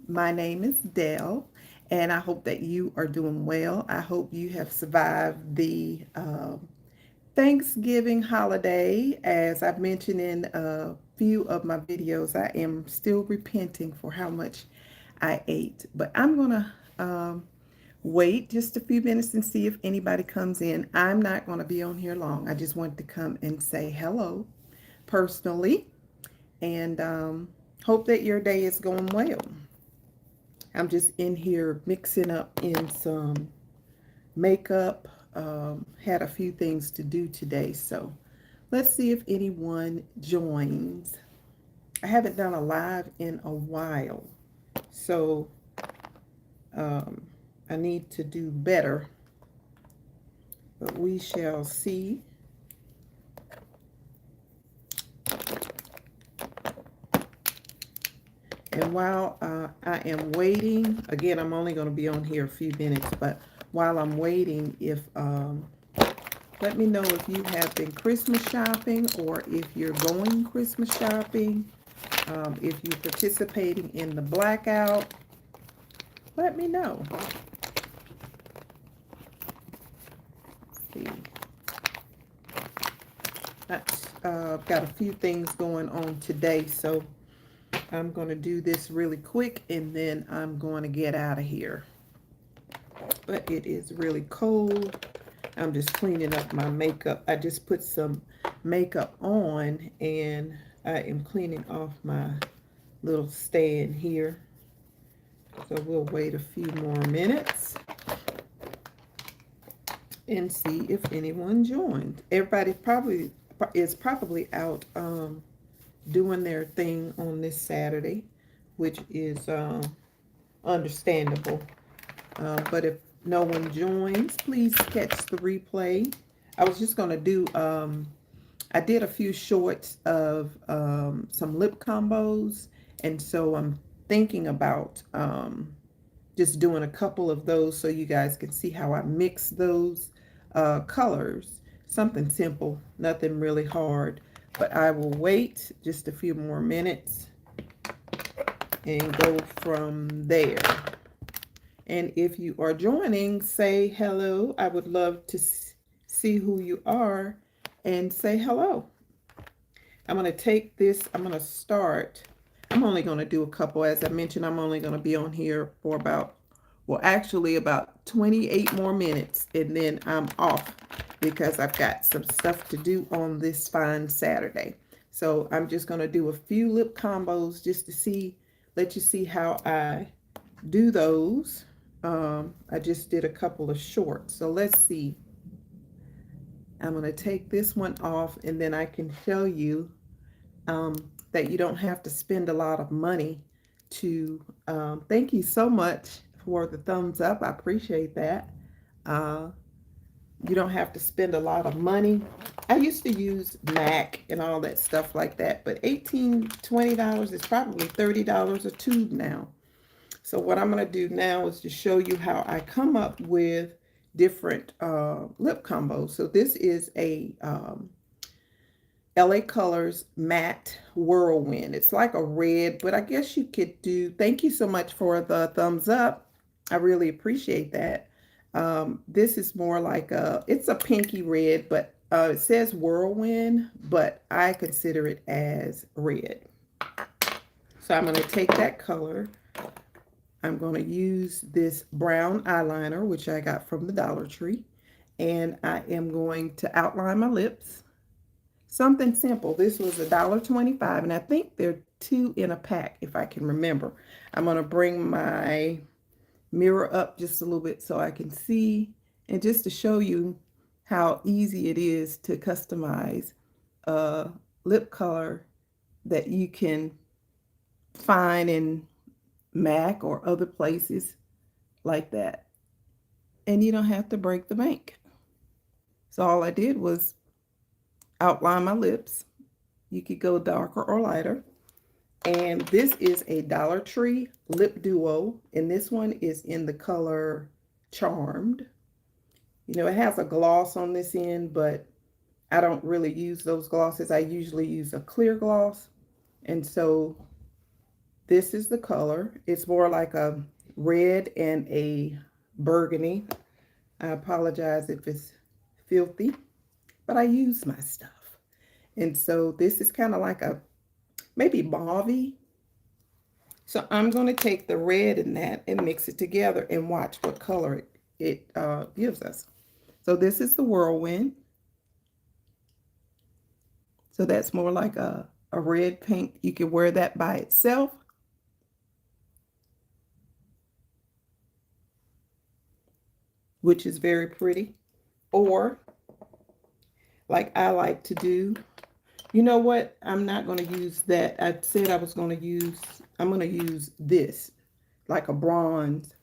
My name is Dell, and I hope that you are doing well. I hope you have survived the Thanksgiving holiday. As I've mentioned in a few of my videos, I am still repenting for how much I ate. But I'm going to wait just a few minutes and see if anybody comes in. I'm not going to be on here long. I just wanted to come and say hello personally and hope that your day is going well. I'm just in here mixing up in some makeup. Had a few things to do today, so let's see if anyone joins. I haven't done a live in a while, so um, I need to do better, but we shall see. And while I am waiting, again, I'm only going to be on here a few minutes, but while I'm waiting, if let me know if you have been Christmas shopping or if you're going Christmas shopping, if you're participating in the blackout, let me know. Let's see. I've got a few things going on today, so I'm going to do this really quick and then I'm going to get out of here. But it is really cold. I'm just cleaning up my makeup. I just put some makeup on and I am cleaning off my little stand here. So we'll wait a few more minutes and see if anyone joins. Everybody is probably out doing their thing on this Saturday, which is understandable. But if no one joins, please catch the replay. I was just going to do, I did a few shorts of some lip combos, and so I'm thinking about just doing a couple of those so you guys can see how I mix those colors. Something simple, nothing really hard, but I will wait just a few more minutes and go from there. And if you are joining, say hello. I would love to see who you are and say hello. I'm going to take this, I'm going to start. I'm only going to do a couple. As I mentioned, I'm only going to be on here for about 28 more minutes, and then I'm off because I've got some stuff to do on this fine Saturday. So I'm just going to do a few lip combos just to let you see how I do those. I just did a couple of shorts. So let's see. I'm going to take this one off and then I can show you that you don't have to spend a lot of money to, thank you so much for the thumbs up. I appreciate that. You don't have to spend a lot of money. I used to use MAC and all that stuff like that, but $18-20 is probably $30 a tube now. So what I'm going to do now is to show you how I come up with different lip combos. So this is a LA Colors Matte Whirlwind. It's like a red, but I guess you could do, thank you so much for the thumbs up. I really appreciate that. This is more like it's a pinky red, but it says Whirlwind, but I consider it as red. So I'm going to take that color. I'm going to use this brown eyeliner, which I got from the Dollar Tree, and I am going to outline my lips. Something simple. This was $1.25, and I think they're 2 in a pack, if I can remember. I'm going to bring my mirror up just a little bit so I can see, and just to show you how easy it is to customize a lip color that you can find in MAC or other places like that, and you don't have to break the bank. So all I did was outline my lips. You could go darker or lighter. And this is a Dollar Tree lip duo, and this one is in the color Charmed. You know, it has a gloss on this end, but I don't really use those glosses. I usually use a clear gloss, and so This is the color. It's more like a red and a burgundy. I apologize if it's filthy, but I use my stuff. And so this is kind of like a maybe mauve. So I'm going to take the red in that and mix it together and watch what color it gives us. So this is the whirlwind. So that's more like a red pink. You can wear that by itself. Which is very pretty. Or like I like to do, you know what? I'm not going to use that. I said I was going to use, I'm going to use this like a bronze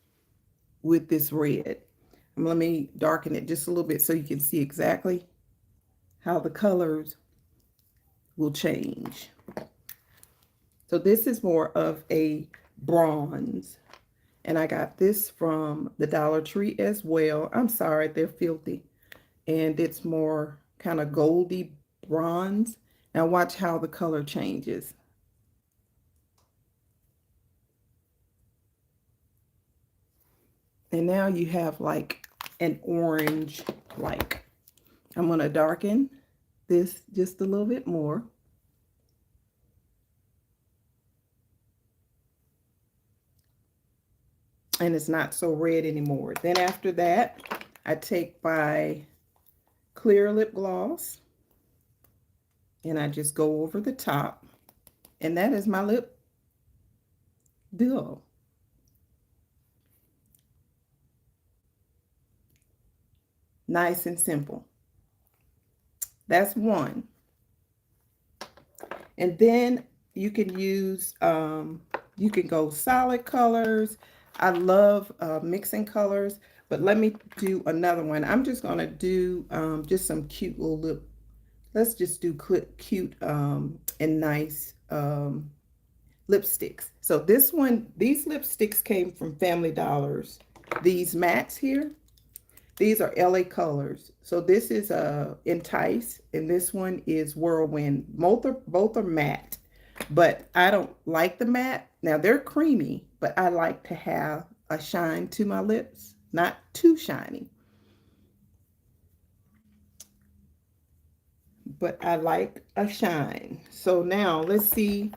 with this red. Let me darken it just a little bit so you can see exactly how the colors will change. So this is more of a bronze. And I got this from the Dollar Tree as well. I'm sorry, they're filthy. And it's more kind of goldy bronze. Now watch how the color changes. And now you have like an orange like. I'm going to darken this just a little bit more. And it's not so red anymore. Then after that, I take my clear lip gloss and I just go over the top. And that is my lip duo. Nice and simple. That's one. And then you can use, you can go solid colors. I love mixing colors, but let me do another one. I'm just going to do just some cute little lip. Let's just do cute and nice lipsticks. So this one, these lipsticks came from Family Dollars. These mattes here, these are LA colors. So this is Entice, and this one is Whirlwind. Both are matte, but I don't like the matte. Now they're creamy, but I like to have a shine to my lips, not too shiny. But I like a shine. So now let's see.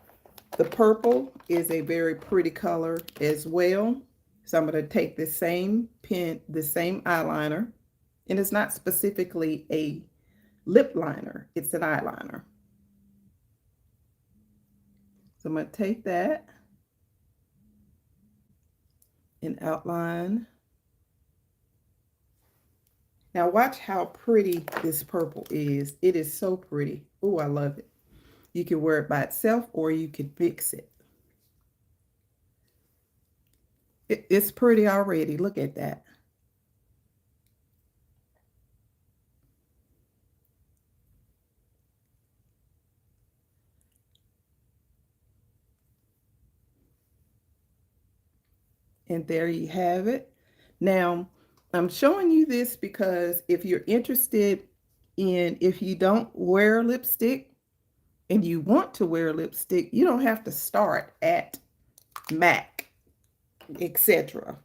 The purple is a very pretty color as well. So I'm going to take the same pen, the same eyeliner, and it's not specifically a lip liner, it's an eyeliner. So I'm going to take that and outline. Now watch how pretty this purple is. It is so pretty. Oh, I love it. You can wear it by itself or you can mix it. It's pretty already. Look at that. And there you have it. Now, I'm showing you this because if you're interested in, if you don't wear lipstick and you want to wear lipstick, you don't have to start at MAC, etc.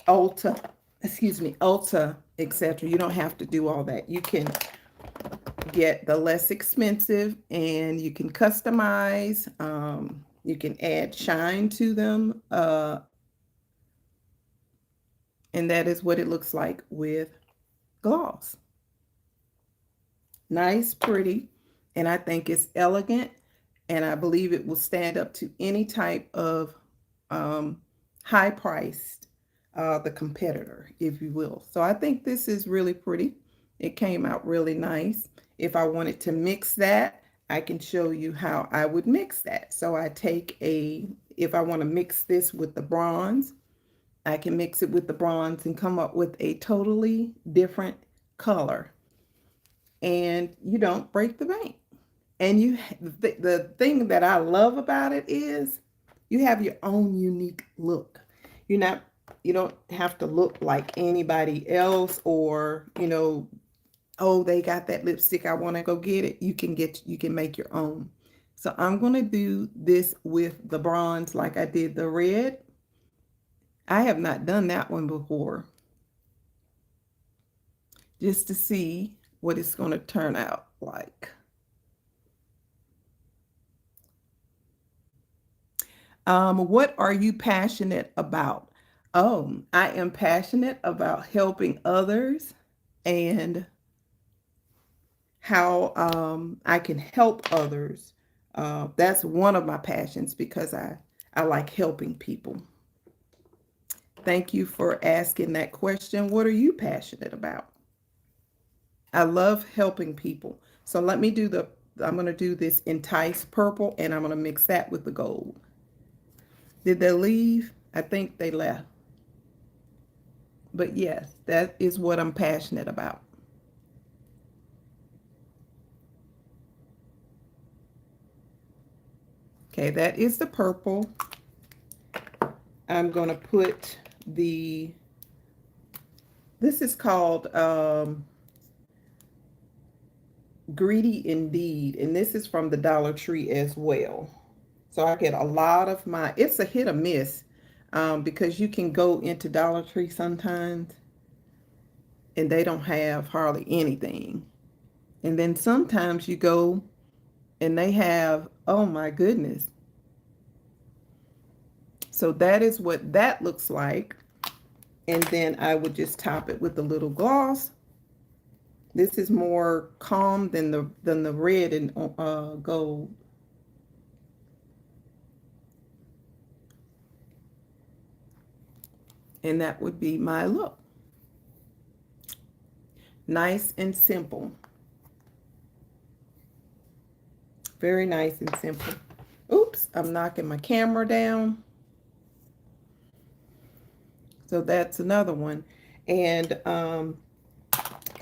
Ulta, Ulta, etc. You don't have to do all that. You can get the less expensive and you can customize. You can add shine to them. And that is what it looks like with gloss. Nice, pretty, and I think it's elegant, and I believe it will stand up to any type of high-priced, the competitor, if you will. So I think this is really pretty. It came out really nice. If I wanted to mix that, I can show you how I would mix that. So I take if I want to mix this with the bronze, I can mix it with the bronze and come up with a totally different color. And you don't break the bank. And the thing that I love about it is you have your own unique look. You don't have to look like anybody else or, oh, they got that lipstick, I want to go get it. You can make your own. So I'm going to do this with the bronze like I did the red. I have not done that one before, just to see what it's going to turn out like. What are you passionate about? Oh, I am passionate about helping others and how I can help others. That's one of my passions because I like helping people. Thank you for asking that question. What are you passionate about? I love helping people. So let me do I'm going to do this Entice purple and I'm going to mix that with the gold. Did they leave? I think they left. But yes, that is what I'm passionate about. Okay, that is the purple. I'm going to put this is called Greedy Indeed, and this is from the Dollar Tree as well. So I get a lot of it's a hit or miss because you can go into Dollar Tree sometimes and they don't have hardly anything. And then sometimes you go and they have, oh my goodness. So that is what that looks like. And then I would just top it with a little gloss. This is more calm than the red and gold. And that would be my look. Nice and simple. Very nice and simple. Oops, I'm knocking my camera down. So that's another one. And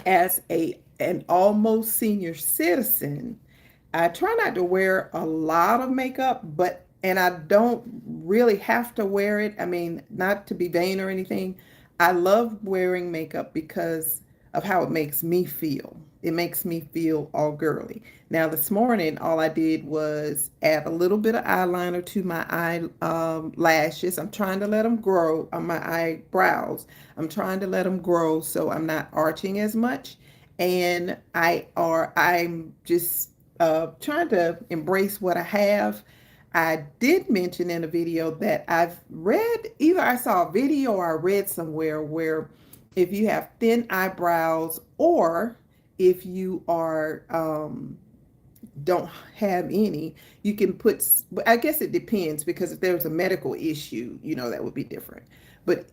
as an almost senior citizen, I try not to wear a lot of makeup, and I don't really have to wear it. I mean, not to be vain or anything. I love wearing makeup because of how it makes me feel. It makes me feel all girly. Now, this morning, all I did was add a little bit of eyeliner to my lashes. I'm trying to let them grow on my eyebrows. I'm trying to let them grow so I'm not arching as much. And I'm just trying to embrace what I have. I did mention in a video that I've read, either I saw a video or I read somewhere where if you have thin eyebrows or if you are don't have any, you can put, I guess it depends because if there's a medical issue, that would be different. But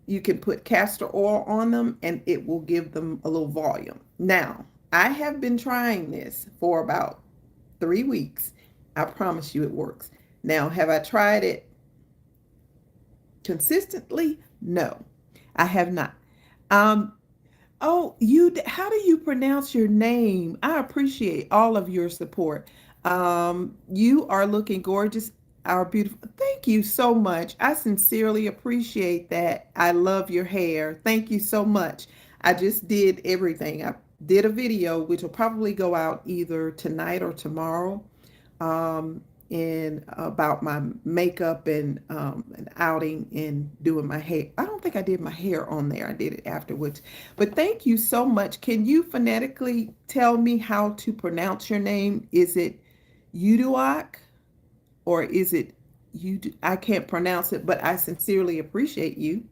you can put castor oil on them and it will give them a little volume. Now, I have been trying this for about 3 weeks. I promise you it works. Now, have I tried it consistently? No, I have not. Um, Oh, how do you pronounce your name? I appreciate all of your support. You are looking gorgeous, our beautiful. Thank you so much. I sincerely appreciate that. I love your hair. Thank you so much. I just did everything. I did a video, which will probably go out either tonight or tomorrow um, and about my makeup and outing and doing my hair. I don't think I did my hair on there. I did it afterwards. But thank you so much. Can you phonetically tell me how to pronounce your name? Is it Uduak or is it you? I can't pronounce it, but I sincerely appreciate you.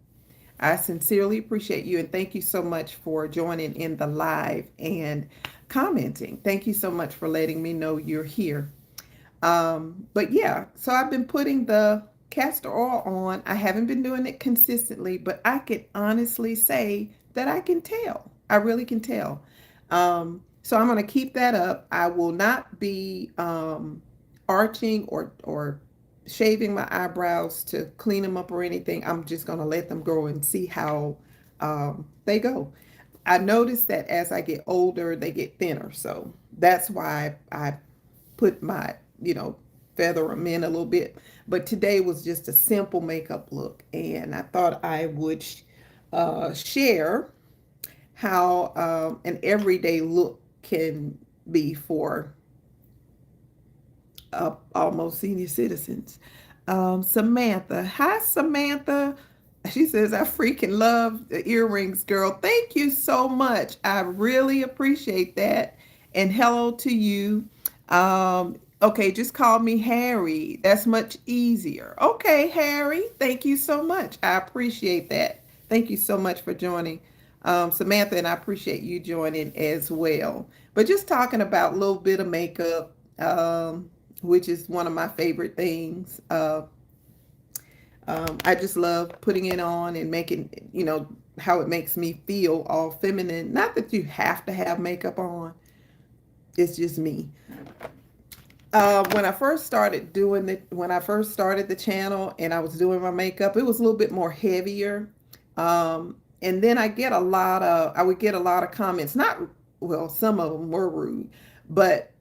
I sincerely appreciate you and thank you so much for joining in the live and commenting. Thank you so much for letting me know you're here. But yeah, so I've been putting the castor oil on. I haven't been doing it consistently, but I can honestly say that I can tell. I really can tell. So I'm going to keep that up. I will not be arching or shaving my eyebrows to clean them up or anything. I'm just going to let them grow and see how they go. I noticed that as I get older, they get thinner. So that's why I put my, feather them in a little bit. But today was just a simple makeup look. And I thought I would share how an everyday look can be for almost senior citizens. Samantha. Hi, Samantha. She says, I freaking love the earrings, girl. Thank you so much. I really appreciate that. And hello to you. Okay, just call me Harry. That's much easier. Okay, Harry. Thank you so much. I appreciate that. Thank you so much for joining, Samantha, and I appreciate you joining as well. But just talking about a little bit of makeup, which is one of my favorite things. I just love putting it on and making, how it makes me feel all feminine. Not that you have to have makeup on, it's just me. When I first started when I first started the channel and I was doing my makeup, it was a little bit more heavier. And then I would get a lot of comments, not, well, some of them were rude, but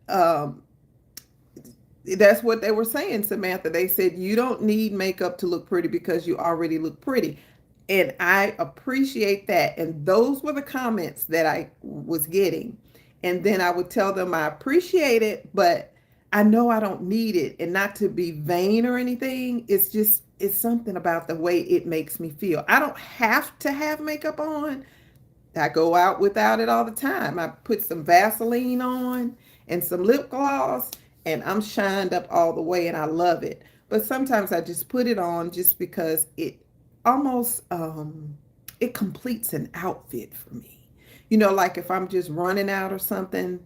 that's what they were saying, Samantha. They said, you don't need makeup to look pretty because you already look pretty. And I appreciate that. And those were the comments that I was getting. And then I would tell them I appreciate it, but I know I don't need it. And not to be vain or anything. It's something about the way it makes me feel. I don't have to have makeup on. I go out without it all the time. I put some Vaseline on and some lip gloss, and I'm shined up all the way, and I love it. But sometimes I just put it on just because it almost it completes an outfit for me. Like if I'm just running out or something,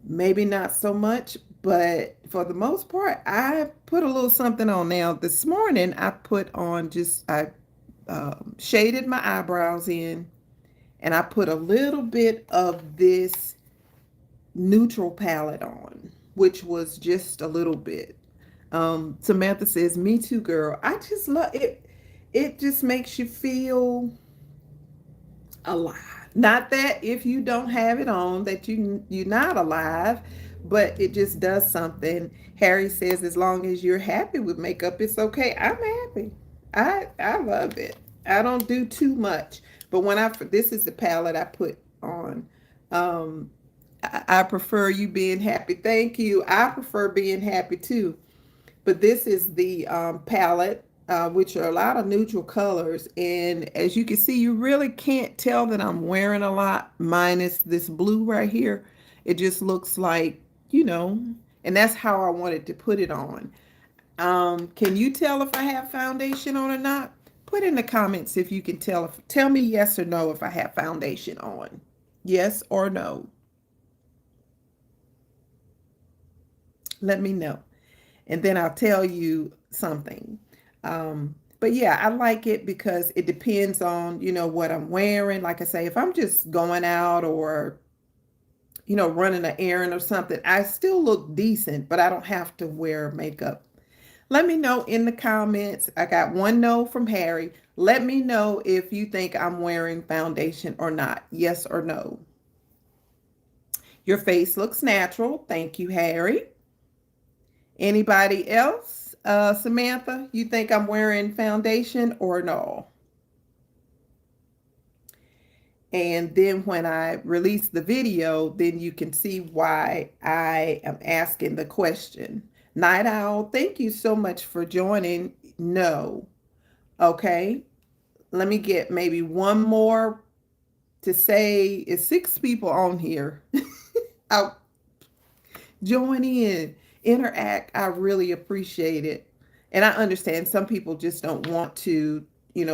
maybe not so much, but for the most part, I put a little something on. Now, this morning I shaded my eyebrows in, and I put a little bit of this neutral palette on, which was just a little bit. Samantha says, me too, girl. I just love it. It just makes you feel alive. Not that if you don't have it on that you're not alive, but it just does something. Harry says, as long as you're happy with makeup, it's okay. I'm happy. I love it. I don't do too much. But this is the palette I put on. I prefer you being happy. Thank you. I prefer being happy too. But this is the palette, which are a lot of neutral colors. And as you can see, you really can't tell that I'm wearing a lot, minus this blue right here. It just looks like, and that's how I wanted to put it on. Can you tell if I have foundation on or not? Put in the comments if you can tell. Tell me yes or no if I have foundation on. Yes or no. Let me know. And then I'll tell you something. But yeah, I like it because it depends on, what I'm wearing. Like I say, if I'm just going out or, running an errand or something, I still look decent, but I don't have to wear makeup. Let me know in the comments. I got one no from Harry. Let me know if you think I'm wearing foundation or not. Yes or no. Your face looks natural. Thank you, Harry. Anybody else? Samantha, you think I'm wearing foundation or no? And then when I release the video, then you can see why I am asking the question. Night Owl, thank you so much for joining. No. Okay. Let me get maybe one more to say. It's 6 people on here. I'll join in, interact. I really appreciate it. And I understand some people just don't want to,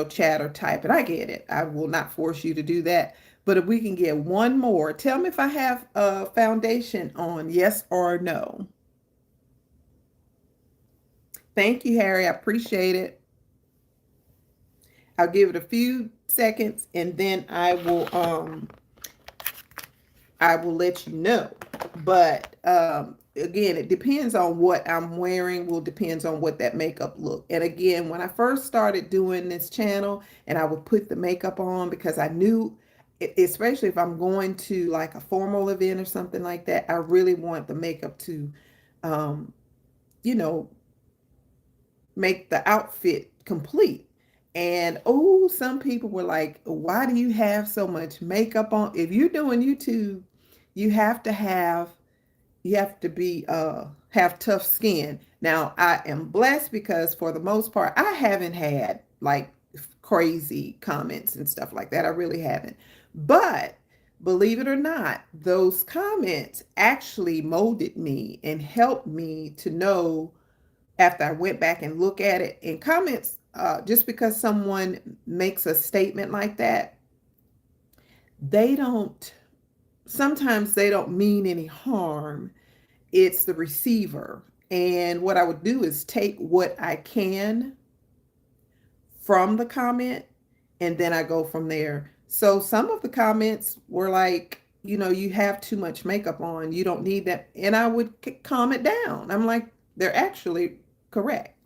chat or type, and I get it. I will not force you to do that. But if we can get one more, tell me if I have a foundation on, yes or no. Thank you, Harry. I appreciate it. I'll give it a few seconds and then I will let you know. But again, it depends on what I'm wearing, will depends on what that makeup look. And again, when I first started doing this channel and I would put the makeup on because I knew, especially if I'm going to like a formal event or something like that, I really want the makeup to, you know, make the outfit complete. And oh, some people were like, why do you have so much makeup on? If you're doing YouTube, you have to be have tough skin. Now, I am blessed because for the most part, I haven't had like crazy comments and stuff like that. I really haven't. But believe it or not, those comments actually molded me and helped me to know after I went back and look at it. And comments, just because someone makes a statement like that, they don't, sometimes they don't mean any harm. It's the receiver. And what I would do is take what I can from the comment and then I go from there. So some of the comments were like, you have too much makeup on. You don't need that. And I would calm it down. I'm like, they're actually correct.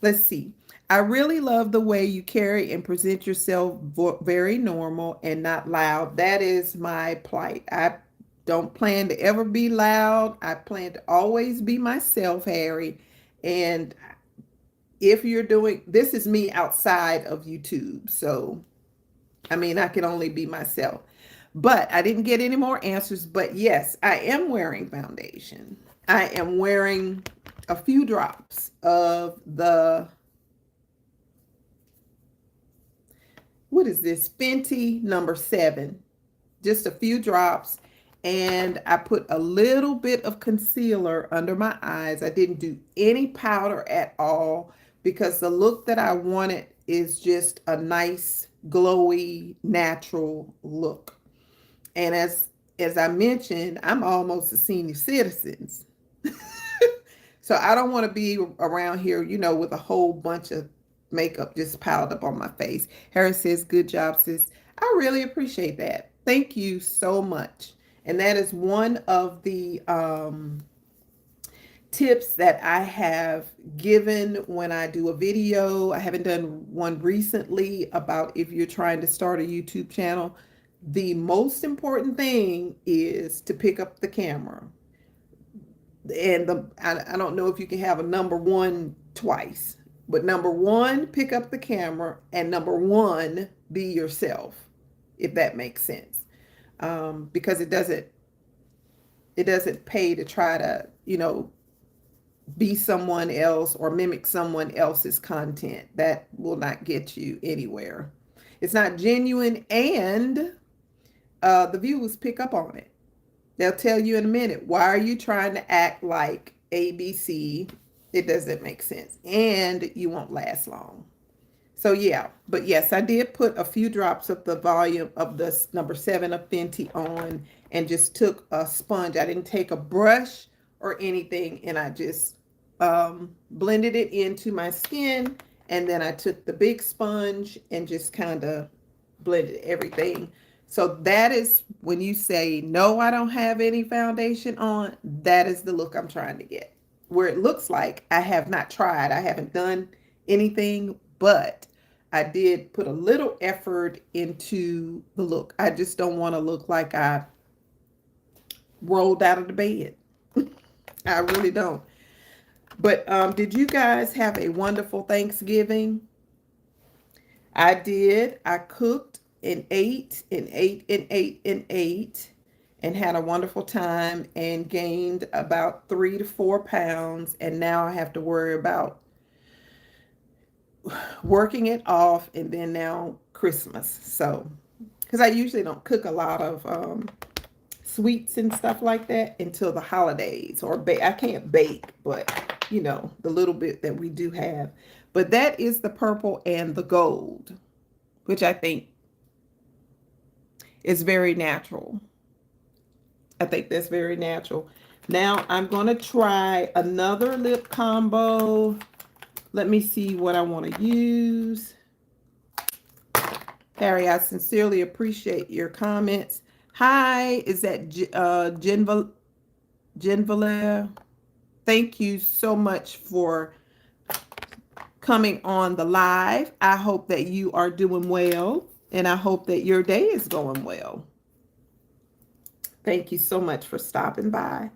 Let's see. I really love the way you carry and present yourself very normal and not loud. That is my plight. I don't plan to ever be loud. I plan to always be myself, Harry. And if you're doing this, is me outside of YouTube. So, I mean, I can only be myself. But I didn't get any more answers. But yes, I am wearing foundation. I am wearing a few drops of the, what is this? Fenty #7. Just a few drops. And I put a little bit of concealer under my eyes. I didn't do any powder at all because the look that I wanted is just a nice, glowy, natural look. And as I mentioned, I'm almost a senior citizen. So I don't want to be around here, with a whole bunch of makeup just piled up on my face. Harry says, good job, sis. I really appreciate that. Thank you so much. And that is one of the tips that I have given when I do a video. I haven't done one recently about if you're trying to start a YouTube channel. The most important thing is to pick up the camera. And I don't know if you can have a #1 twice, but #1, pick up the camera, and #1, be yourself, if that makes sense. Because it doesn't pay to try to, be someone else or mimic someone else's content. That will not get you anywhere. It's not genuine, and the viewers pick up on it. They'll tell you in a minute, why are you trying to act like ABC? It doesn't make sense. And you won't last long. So yeah, but yes, I did put a few drops of the volume of the #7 of Fenty on and just took a sponge. I didn't take a brush or anything, and I just blended it into my skin. And then I took the big sponge and just kind of blended everything. So that is when you say, no, I don't have any foundation on, that is the look I'm trying to get. Where it looks like I have not tried, I haven't done anything, but I did put a little effort into the look. I just don't want to look like I rolled out of the bed. I really don't. But did you guys have a wonderful Thanksgiving? I did. I cooked and ate and ate and ate and ate and had a wonderful time and gained about 3 to 4 pounds. And now I have to worry about working it off, and then now Christmas. So, because I usually don't cook a lot of sweets and stuff like that until the holidays, or I can't bake, but the little bit that we do have. But that is the purple and the gold, which I think is very natural. I think that's very natural. Now I'm going to try another lip combo. Let me see what I want to use. Harry, I sincerely appreciate your comments. Hi, is that Jen Valère? Thank you so much for coming on the live. I hope that you are doing well, and I hope that your day is going well. Thank you so much for stopping by.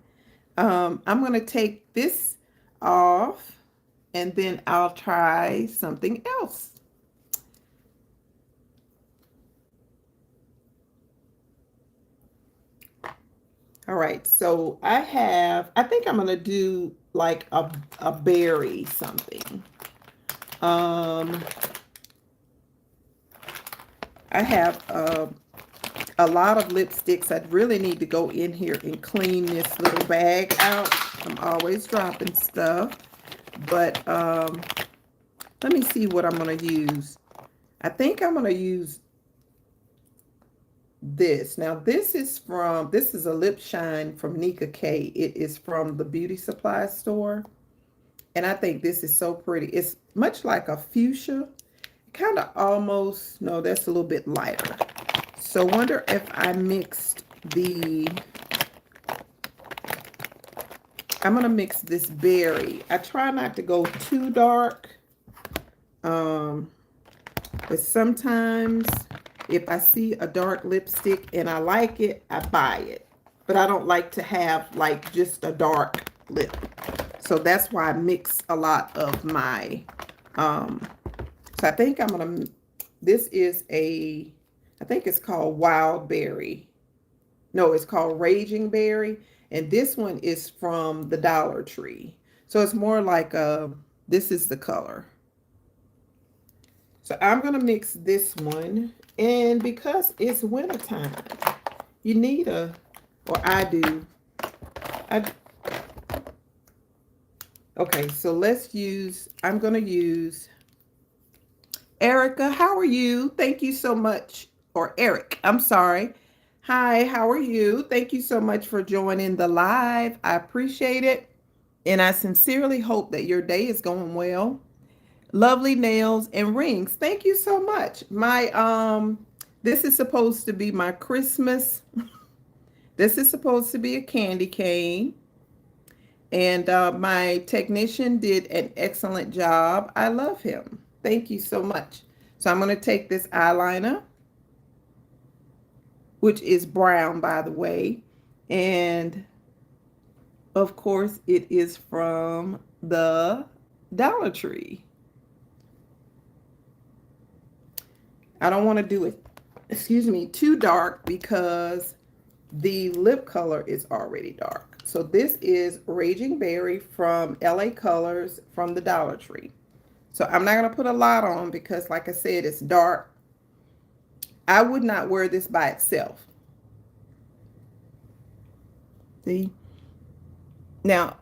I'm going to take this off, and then I'll try something else. All right, so I think I'm gonna do like a berry something. Um, I have a lot of lipsticks. I really need to go in here and clean this little bag out. I'm always dropping stuff, but let me see what I'm gonna use. I think I'm gonna use this. Now this is a lip shine from Nika K. It is from the beauty supply store. And I think this is so pretty. It's much like a fuchsia. Kind of almost, no, that's a little bit lighter. So wonder if I mixed I'm gonna mix this berry. I try not to go too dark. Um, but sometimes if I see a dark lipstick and I like it, I buy it. But I don't like to have like just a dark lip. So that's why I mix a lot of my, so I think I'm gonna, this is I think it's called Wild Berry. No, it's called Raging Berry. And this one is from the Dollar Tree. So it's more like this is the color. So I'm going to mix this one. And because it's wintertime, you need or I do. Okay, so I'm going to use Erica. How are you? Thank you so much. Or Eric, I'm sorry. Hi, how are you? Thank you so much for joining the live. I appreciate it. And I sincerely hope that your day is going well. Lovely nails and rings. Thank you so much. This is supposed to be my Christmas. This is supposed to be a candy cane. And my technician did an excellent job. I love him. Thank you so much. So I'm going to take this eyeliner, which is brown, by the way. And of course, it is from the Dollar Tree. I don't want to do it, excuse me, too dark because the lip color is already dark. So this is Raging Berry from LA Colors from the Dollar Tree. So I'm not going to put a lot on because, like I said, it's dark. I would not wear this by itself. See? Now,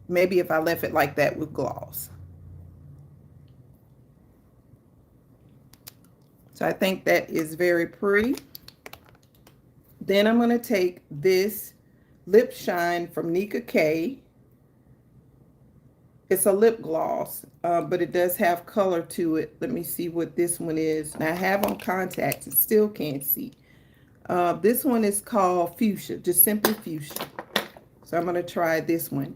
maybe if I left it like that with gloss. So I think that is very pretty. Then I'm going to take this lip shine from Nika K. It's a lip gloss, but it does have color to it. Let me see what this one is. Now I have on contacts and still can't see. This one is called Fuchsia, just simply Fuchsia. So I'm going to try this one.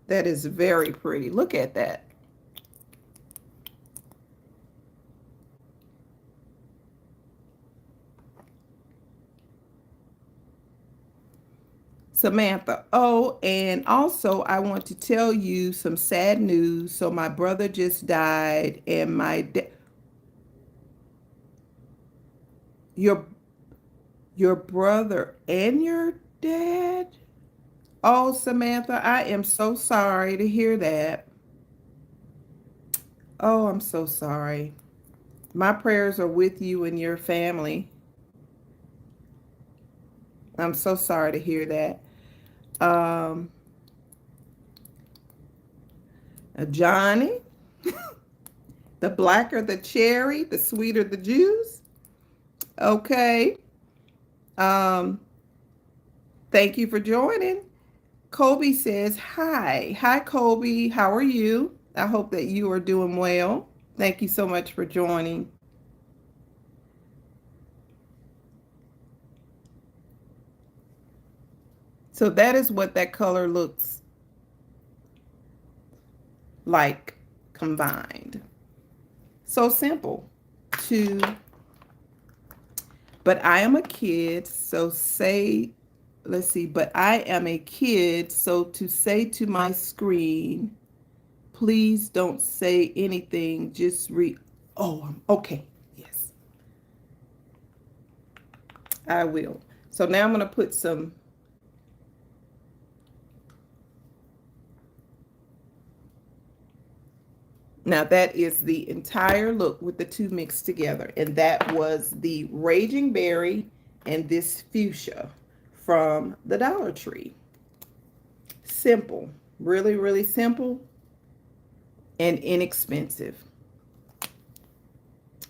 That is very pretty. Look at that. Samantha. Oh, and also I want to tell you some sad news. So my brother just died, and your brother and your dad. Oh, Samantha, I am so sorry to hear that. Oh, I'm so sorry. My prayers are with you and your family. I'm so sorry to hear that. Johnny, the blacker the cherry, the sweeter the juice. Okay. Um, Thank you for joining. Kobe says, hi. Hi, Kobe. How are you? I hope that you are doing well. Thank you so much for joining. So that is what that color looks like combined. So simple. But I am a kid, so say, let's see, but I am a kid, so to say to my screen, please don't say anything. Just read. Oh, okay. Yes, I will. So now I'm going to put some. Now that is the entire look with the two mixed together. And that was the Raging Berry and this fuchsia from the Dollar Tree. Simple, really, really simple and inexpensive.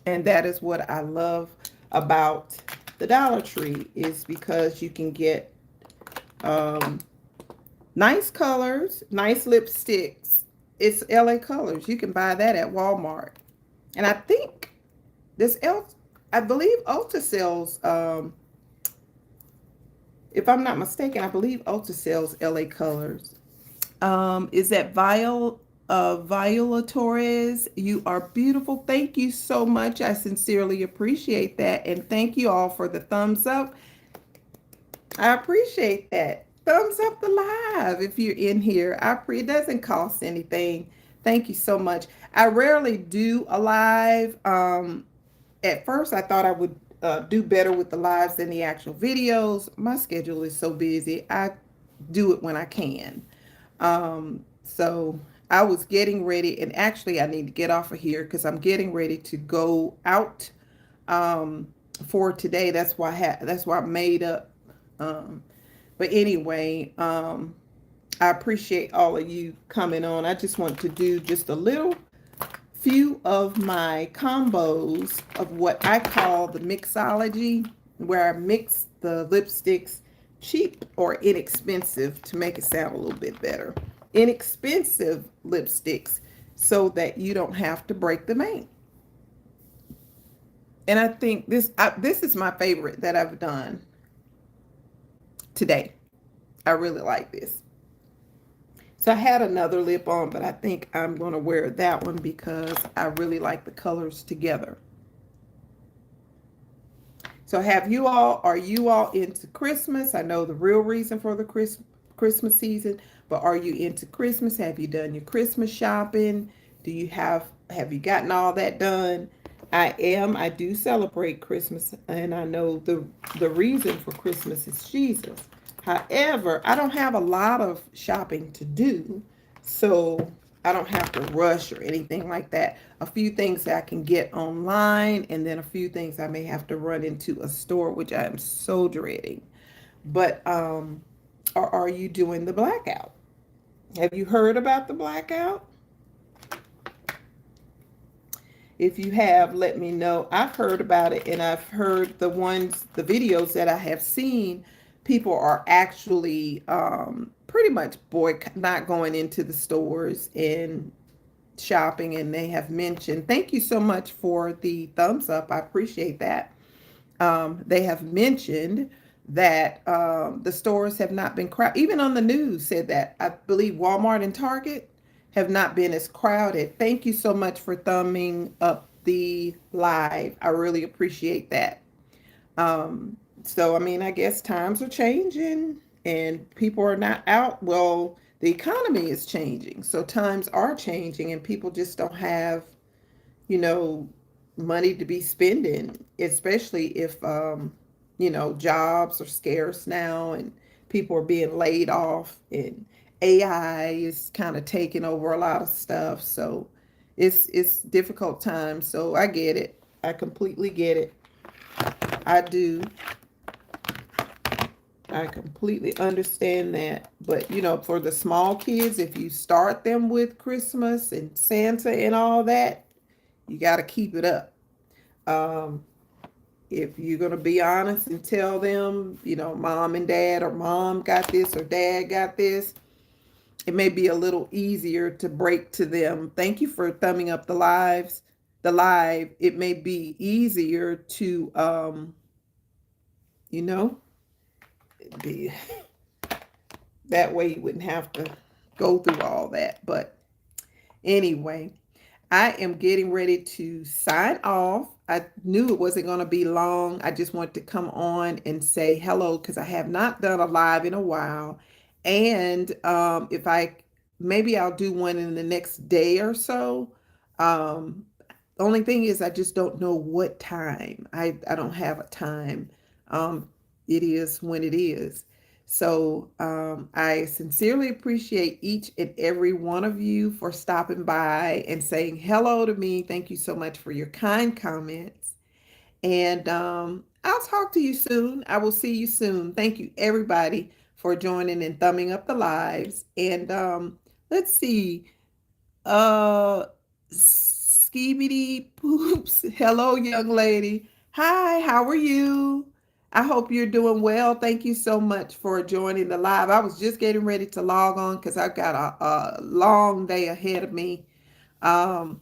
And that is what I love about the Dollar Tree, is because you can get um, nice colors, nice lipsticks. It's LA Colors. You can buy that at Walmart. And I think this else, I believe Ulta sells, if I'm not mistaken, I believe Ulta sells LA Colors. Is that Viola Torres? You are beautiful. Thank you so much. I sincerely appreciate that. And thank you all for the thumbs up. I appreciate that. Thumbs up the live if you're in here. It doesn't cost anything. Thank you so much. I rarely do a live. At first, I thought I would do better with the lives than the actual videos. My schedule is so busy. I do it when I can. So I was getting ready, and actually I need to get off of here because I'm getting ready to go out for today. That's why I made up. Um, but anyway, I appreciate all of you coming on. I just want to do just a little few of my combos of what I call the mixology, where I mix the lipsticks cheap or inexpensive to make it sound a little bit better. Inexpensive lipsticks so that you don't have to break the bank. And I think this is my favorite that I've done today. I really like this. So I had another lip on, but I think I'm going to wear that one because I really like the colors together. So are you all into Christmas? I know the real reason for the Christmas season, but are you into Christmas? Have you done your Christmas shopping? Have you gotten all that done? I do celebrate Christmas, and I know the reason for Christmas is Jesus. However, I don't have a lot of shopping to do, so I don't have to rush or anything like that. A few things that I can get online, and then a few things I may have to run into a store, which I am so dreading. But or are you doing the blackout? Have you heard about the blackout? If you have, let me know. I've heard about it, and I've heard the videos that I have seen. People are actually pretty much not going into the stores and shopping, and they have mentioned, thank you so much for the thumbs up. I appreciate that. They have mentioned that the stores have not been crowded. Even on the news said that. I believe Walmart and Target have not been as crowded. Thank you so much for thumbing up the live. I really appreciate that. So, I mean, I guess times are changing and people are not out. Well, the economy is changing. So times are changing and people just don't have, you know, money to be spending, especially if, jobs are scarce now and people are being laid off and AI is kind of taking over a lot of stuff. So it's difficult times. So I get it. I completely get it. I do. I completely understand that. But, for the small kids, if you start them with Christmas and Santa and all that, you got to keep it up. If you're going to be honest and tell them, mom and dad, or mom got this or dad got this, it may be a little easier to break to them. Thank you for thumbing up the live. It may be easier to, be that way you wouldn't have to go through all that. But anyway, I am getting ready to sign off. I knew it wasn't going to be long. I just wanted to come on and say hello because I have not done a live in a while. And if I maybe I'll do one in the next day or so. Um, the only thing is I just don't know what time. I don't have a time. Um, it is when it is. So I sincerely appreciate each and every one of you for stopping by and saying hello to me. Thank you so much for your kind comments. And I'll talk to you soon. I will see you soon. Thank you, everybody, for joining and thumbing up the lives. And let's see. Uh, Skibidi Poops. Hello, young lady. Hi, how are you? I hope you're doing well. Thank you so much for joining the live. I was just getting ready to log on because I've got a long day ahead of me. Um,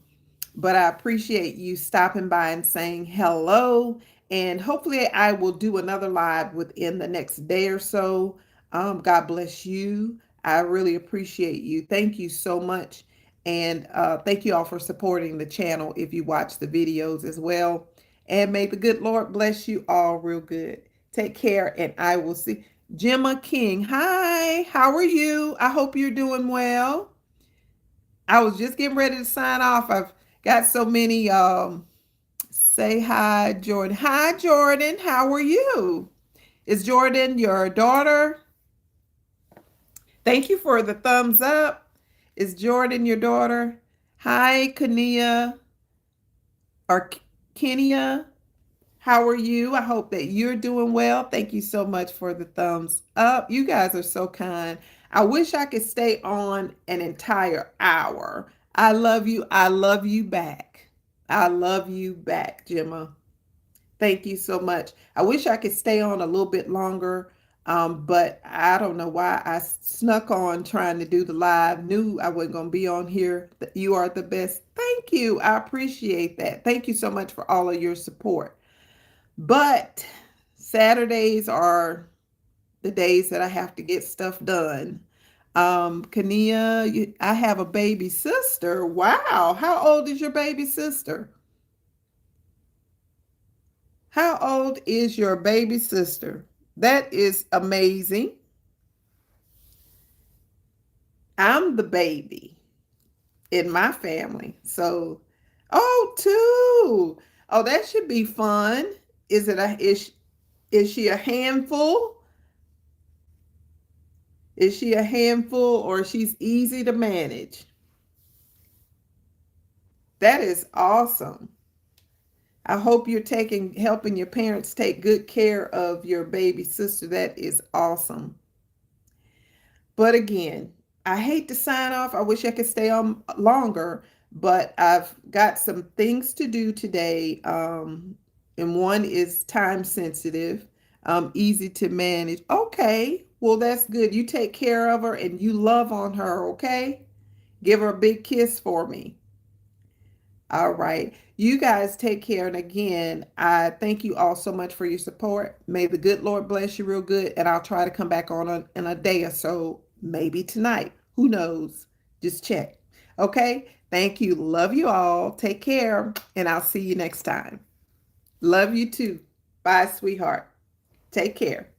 but I appreciate you stopping by and saying hello. And hopefully, I will do another live within the next day or so. God bless you. I really appreciate you. Thank you so much. And thank you all for supporting the channel if you watch the videos as well. And may the good Lord bless you all real good. Take care, and I will see. Gemma King, hi, how are you? I hope you're doing well. I was just getting ready to sign off. I've got so many say hi, Jordan. Hi, Jordan. How are you? Is Jordan your daughter? Thank you for the thumbs up. Is Jordan your daughter? Hi, Kenia or Kenia. How are you? I hope that you're doing well. Thank you so much for the thumbs up. You guys are so kind. I wish I could stay on an entire hour. I love you. I love you back. I love you back, Gemma. Thank you so much. I wish I could stay on a little bit longer, but I don't know why I snuck on trying to do the live. Knew I wasn't going to be on here. You are the best. Thank you. I appreciate that. Thank you so much for all of your support. But Saturdays are the days that I have to get stuff done. Kania, I have a baby sister. Wow. How old is your baby sister? How old is your baby sister? That is amazing. I'm the baby in my family. So, oh, two. Oh, that should be fun. Is she a handful? Is she a handful or she's easy to manage? That is awesome. I hope you're helping your parents take good care of your baby sister. That is awesome. But again, I hate to sign off. I wish I could stay on longer, but I've got some things to do today. And one is time sensitive, easy to manage. Okay, well, that's good. You take care of her and you love on her, okay? Give her a big kiss for me. All right. You guys take care. And again, I thank you all so much for your support. May the good Lord bless you real good. And I'll try to come back on in a day or so, maybe tonight. Who knows? Just check. Okay. Thank you. Love you all. Take care. And I'll see you next time. Love you too. Bye, sweetheart. Take care.